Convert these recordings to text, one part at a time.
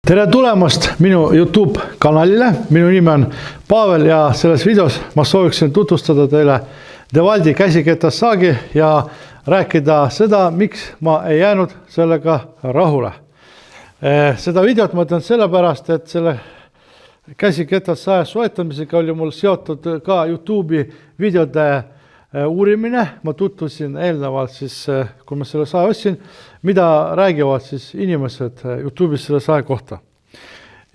Tere tulemast minu YouTube kanalile. Minu nimi on Pavel ja selles videos ma sooviksin tutvustada teile Devaldi käsikettassaagi ja rääkida seda, miks ma ei jäänud sellega rahule. Seda videot ma teen sellepärast, et selle käsikettassaja soetamisega oli mul seotud ka YouTube'i videode uurimine. Ma tutvusin eelnevalt siis, kui ma selle saja ostsin, mida räägivad siis inimesed YouTube'is selle saja kohta.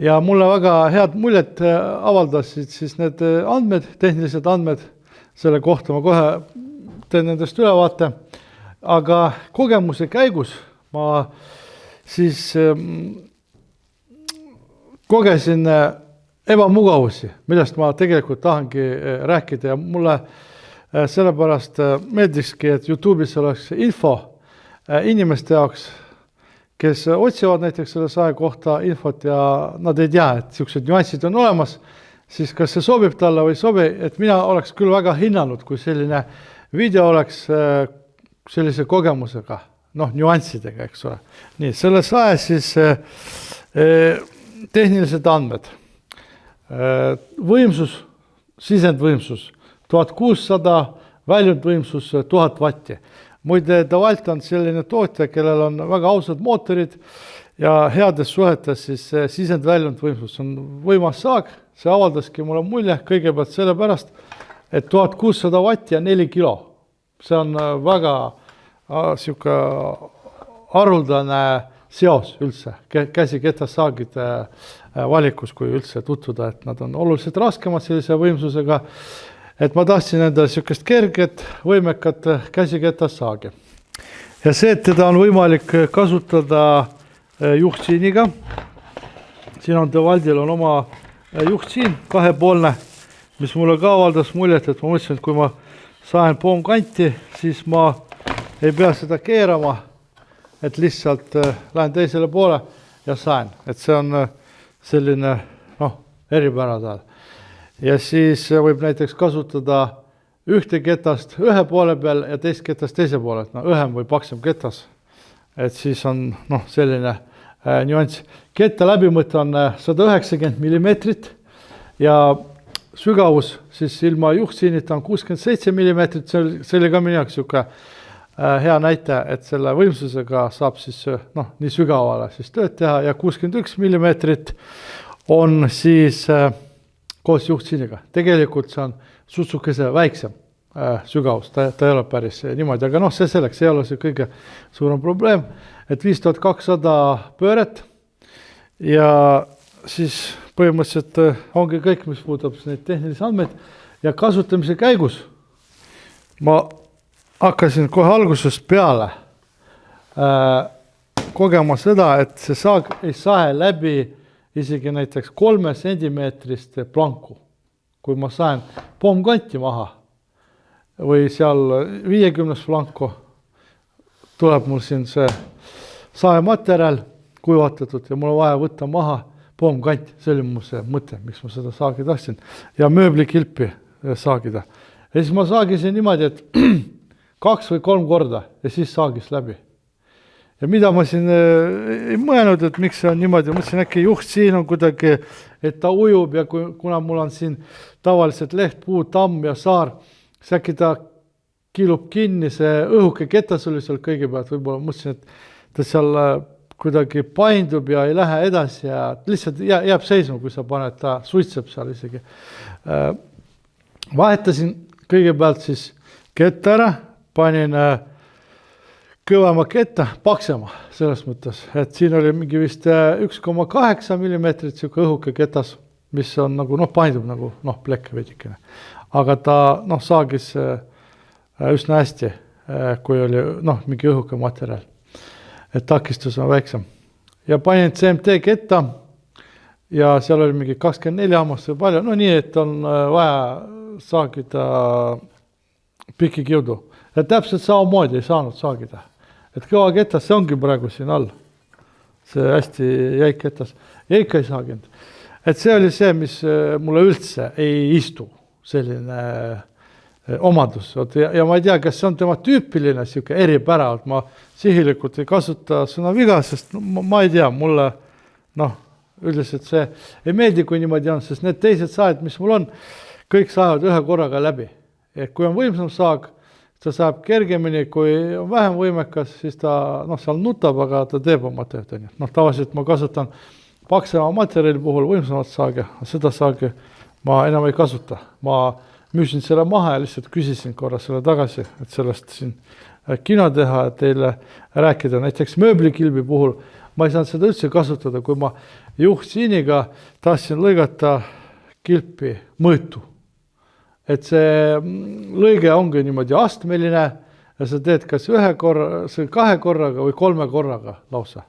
Ja mulle väga head muljet avaldasid siis need andmed, tehnilised andmed selle kohta. Ma kohe teen nendest ülevaate, aga kogemuse käigus ma siis kogesin ebamugavusi, millest ma tegelikult tahangi rääkida ja mulle sellepärast meeldiski, et YouTube'is oleks info inimeste jaoks, kes otsivad näiteks selle saja kohta infot ja nad ei tea, et sellised nüansid on olemas, siis kas see sobib talle või ei sobi, et mina oleks küll väga hinnanud, kui selline video oleks sellise kogemusega, nüanssidega, eks ole. Nii, selle saja siis tehnilised andmed. Võimsus, sisendvõimsus 1600, väljundvõimsus 1000 vatti. Muide, Devalt on selline tootja, kellel on väga ausad mootorid ja heades suhetes siis sisend-väljundvõimsus on võimas saag. See avaldaski mulle mulje kõigepealt sellepärast, et 1600 vatti ja 4 kilo. See on väga haruldane seos üldse käsikettassaagide valikus, kui üldse tutvuda, et nad on oluliselt raskemad sellise võimsusega. Et ma tahtsin endale sellist kerget, võimekat käsikettassaagi. Ja see, et teda on võimalik kasutada juhtsiiniga. Siin on Devaldil on oma juhtsiin, kahepoolne, mis mulle ka avaldas muljet, et ma mõtlesin, et kui ma saan poomkanti, siis ma ei pea seda keerama, et lihtsalt lähen teisele poole ja saan. Et see on selline eripära tal. Ja siis võib näiteks kasutada ühte ketast ühe poole peal ja teist ketast teise poole, et õhem või paksem ketas. Et siis on selline nüanss. Ketta läbimõte on 190 mm ja sügavus siis ilma juhtsiinita on 67 mm. See oli ka minu jaoks hea näite, et selle võimsusega saab siis nii sügavale siis tööd teha ja 61 mm on siis koos juhtsiiniga. Tegelikult see on sutsukese väiksem sügavus, ta ei ole päris niimoodi, aga see selleks ei ole see kõige suurem probleem, et 5200 pööret ja siis põhimõtteliselt ongi kõik, mis puudutab neid tehnilisi andmeid ja kasutamise käigus ma hakkasin kohe algusest peale kogema seda, et see saag ei sae läbi isegi näiteks 3 sentimeetrist planku. Kui ma saen poomkanti maha või seal 50 planku, tuleb mul siin see saematerjal kuivatatud ja mul on vaja võtta maha poomkant. See oli mul see mõte, miks ma seda saagi tahtsin. Ja mööblikilpi saagida. Ja siis ma saagisin niimoodi, et 2 või 3 korda ja siis saagis läbi. Ja mida ma siin ei mõelnud, et miks see on niimoodi, mõtlesin äkki juht siin on kuidagi, et ta ujub ja kuna mul on siin tavaliselt leht, puu, tamm ja saar, siis äkki ta kilub kinni, see õhuke ketas oli seal kõigepealt, võib-olla mõtlesin, et ta seal kuidagi paindub ja ei lähe edasi ja lihtsalt jääb seisma, kui sa paned, ta suitseb seal isegi. Vahetasin kõigepealt siis ketta ära, panin kõvema ketta, paksema selles mõttes, et siin oli mingi vist 1,8 mm siuke õhuke ketas, mis on nagu, paindub nagu, plekk veidikene. Aga ta, saagis üsna hästi, kui oli, mingi õhuke materjal. Et takistus on väiksem. Ja panin CMT ketta ja seal oli mingi 24 hammast või palju, nii, et on vaja saagida piki kiudu. Ja täpselt samamoodi ei saanud saagida. Et kõva ketas, see ongi praegu siin all. See hästi jäik ketas. Ja ikka ei saaginud. Et see oli see, mis mulle üldse ei istu. Selline omadus. Ja ma ei tea, kas see on tema tüüpiline eripära. Ma sihilikult ei kasuta sõna viga, sest ma ei tea, mulle üldiselt see ei meeldi, kui niimoodi on, sest need teised saed, mis mul on, kõik saavad ühe korraga läbi. Et kui on võimsam saag, ta saab kergemini, kui on vähem võimekas, siis ta seal nutab, aga ta teeb oma tööd. Tavaliselt ma kasutan paksema materjali puhul võimsamat saage, seda saage ma enam ei kasuta. Ma müüsin selle maha ja lihtsalt küsisin korra selle tagasi, et sellest siin kino teha, et teile rääkida. Näiteks mööblikilbi puhul ma ei saanud seda üldse kasutada, kui ma juhtsiiniga tahtsin lõigata kilpi mõõtu. Et see lõige ongi niimoodi astmeline ja sa teed kas kahe korraga või 3 korraga lausa.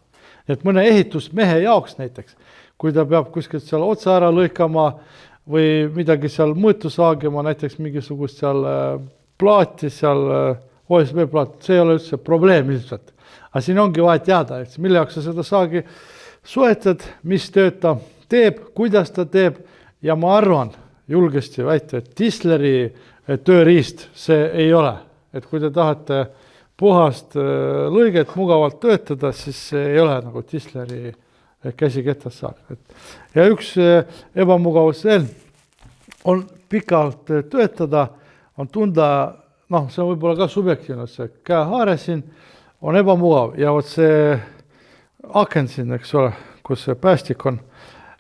Et mõne ehitusmehe jaoks näiteks, kui ta peab kuskilt seal otsa ära lõikama või midagi seal mõõtu saagima, näiteks mingisugust seal plaati, seal OSB plaat, see ei ole üldse probleem ilmselt. Aga siin ongi vaja teada, et mille jaoks sa seda saagi soetad, mis tööd ta teeb, kuidas ta teeb ja ma arvan, julgesti väita, et Tisleri tööriist see ei ole. Et kui te tahate puhast lõiget mugavalt töötada, siis see ei ole nagu Tisleri käsikettas saag. Ja üks ebamugavus veel on pikalt töötada, on tunda, see on võib-olla ka subjektiivne, see käehaare siin on ebamugav ja vot see aken siin, eks ole, kus see päästik on,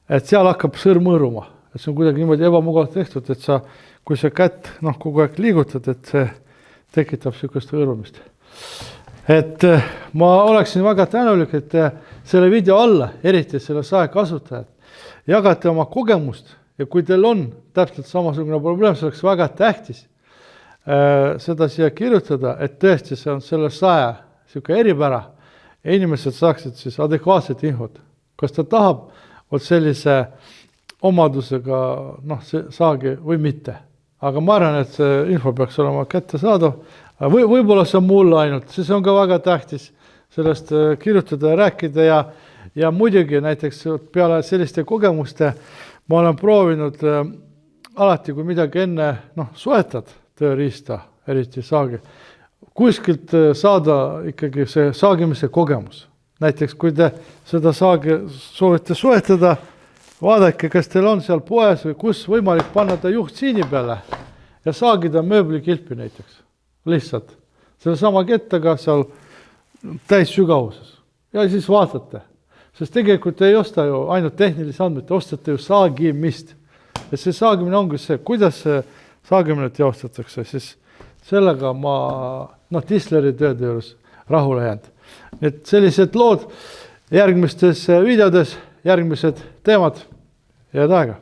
et seal hakkab sõrm hõõruma. Et see on kuidagi niimoodi ebamugavalt tehtud, et sa, kui sa kätt kogu aeg liigutad, et see tekitab sellist hõõrumist. Et ma oleksin väga tänulik, et selle video alla, eriti selle sae kasutajad, jagate oma kogemust ja kui teil on täpselt samasugune probleem, see oleks väga tähtis seda siia kirjutada, et tõesti see on selle sae selline eripära ja inimesed saaksid siis adekvaatset infot. Kas ta tahab sellise omadusega saagi või mitte. Aga ma arvan, et see info peaks olema kätte saadav. Võib-olla see on mulle ainult, siis on ka väga tähtis sellest kirjutada ja rääkida ja muidugi näiteks peale selliste kogemuste ma olen proovinud alati, kui midagi enne soetad tööriista, eriti saagi, kuskilt saada ikkagi see saagimise kogemus. Näiteks kui te seda saagi soovite soetada, vaadake, kas teil on seal poes või kus võimalik panna ta juhtsiini peale ja saagida mööblikilpi näiteks. Lihtsalt. Selle sama kettaga seal täis sügavuses. Ja siis vaatate. Sest tegelikult ei osta ju ainult tehnilisi andmeid, ostate ju saagimist. Ja see saagimine ongi see, kuidas see saagimine teostatakse, siis sellega ma Tisleri tööde juures rahule jäänud. Et sellised lood järgmistes videodes, järgmised teemad, head aega.